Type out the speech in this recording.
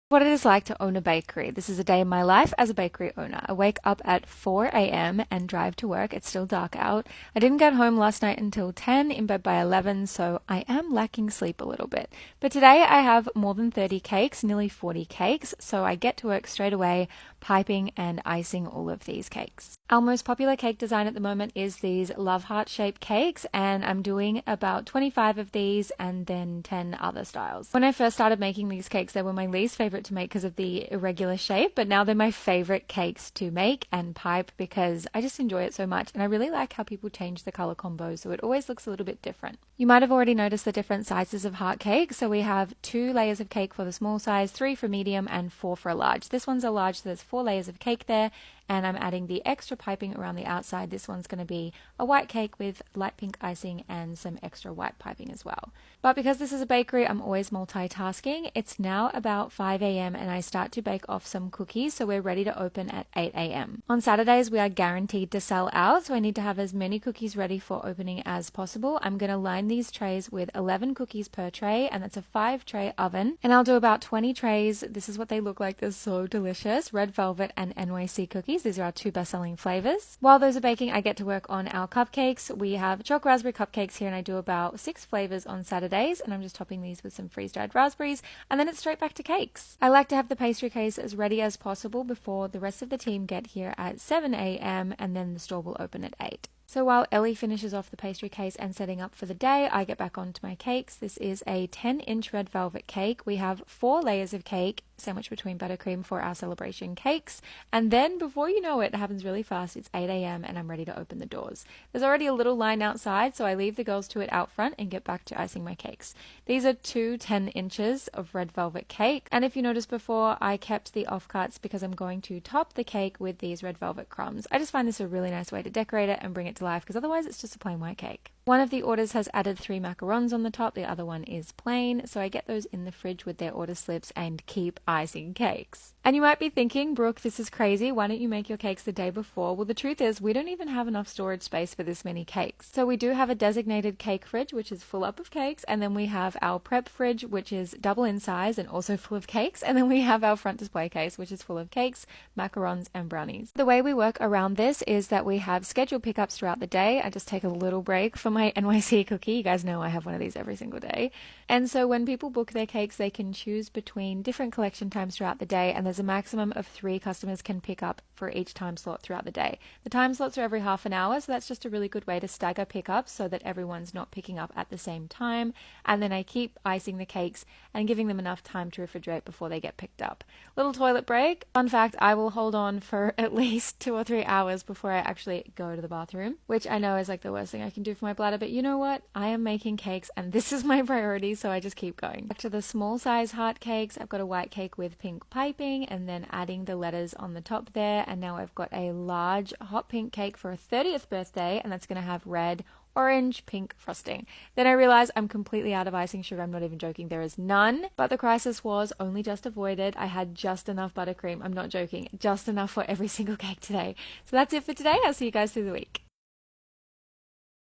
What it is like to own a bakery. This is a day in my life as a bakery owner. I wake up at 4 a.m. and drive to work. It's still dark out. I didn't get home last night until 10, in bed by 11, so I am lacking sleep a little bit. But today I have more than 30 cakes, nearly 40 cakes, so I get to work straight away, piping and icing all of these cakes. Our most popular cake design at the moment is these love heart shaped cakes, and I'm doing about 25 of these and then 10 other styles. When I first started making these cakes, they were my least favorite to make because of the irregular shape, but now they're my favorite cakes to make and pipe because I just enjoy it so much, and I really like how people change the color combos so it always looks a little bit different. You might have already noticed the different sizes of heart cake. So we have 2 layers of cake for the small size, 3 for medium, and 4 for a large. This one's a large, so there's 4 layers of cake there, and I'm adding the extra piping around the outside. This one's going to be a white cake with light pink icing and some extra white piping as well. But because this is a bakery, I'm always multitasking. It's now about 5 a.m. and I start to bake off some cookies, so we're ready to open at 8 a.m. On Saturdays, we are guaranteed to sell out, so I need to have as many cookies ready for opening as possible. I'm going to line these trays with 11 cookies per tray, and that's a 5-tray oven. And I'll do about 20 trays. This is what they look like. They're so delicious. Red velvet and NYC cookies. These are our 2 best-selling flavors. While those are baking, I get to work on our cupcakes. We have chocolate raspberry cupcakes here, and I do about 6 flavors on Saturdays, and I'm just topping these with some freeze-dried raspberries, and then it's straight back to cakes. I like to have the pastry case as ready as possible before the rest of the team get here at 7 a.m., and then the store will open at 8. So while Ellie finishes off the pastry case and setting up for the day, I get back onto my cakes. This is a 10-inch red velvet cake. We have 4 layers of cake sandwiched between buttercream for our celebration cakes. And then before you know it, it happens really fast. It's 8 a.m. and I'm ready to open the doors. There's already a little line outside, so I leave the girls to it out front and get back to icing my cakes. These are 2 10 inches of red velvet cake. And if you noticed before, I kept the offcuts because I'm going to top the cake with these red velvet crumbs. I just find this a really nice way to decorate it and bring it to life, because otherwise it's just a plain white cake. One of the orders has added 3 macarons on the top, the other one is plain, so I get those in the fridge with their order slips and keep icing cakes. And you might be thinking, Brooke, this is crazy, why don't you make your cakes the day before? Well, the truth is we don't even have enough storage space for this many cakes. So we do have a designated cake fridge, which is full up of cakes, and then we have our prep fridge, which is double in size and also full of cakes, and then we have our front display case, which is full of cakes, macarons, and brownies. The way we work around this is that we have scheduled pickups throughout the day. I just take a little break for my NYC cookie. You guys know I have one of these every single day. And so when people book their cakes, they can choose between different collection times throughout the day, and there's a maximum of 3 customers can pick up for each time slot throughout the day. The time slots are every half an hour, so that's just a really good way to stagger pickups so that everyone's not picking up at the same time. And then I keep icing the cakes and giving them enough time to refrigerate before they get picked up. Little toilet break. Fun fact, I will hold on for at least 2 or 3 hours before I actually go to the bathroom, which I know is like the worst thing I can do for my bladder, but you know what? I am making cakes and this is my priority, so I just keep going. Back to the small size heart cakes, I've got a white cake with pink piping and then adding the letters on the top there, and now I've got a large hot pink cake for a 30th birthday, and that's going to have red, orange, pink frosting. Then I realized I'm completely out of icing sugar. I'm not even joking. There is none. But the crisis was only just avoided. I had just enough buttercream. I'm not joking. Just enough for every single cake today. So that's it for today. I'll see you guys through the week.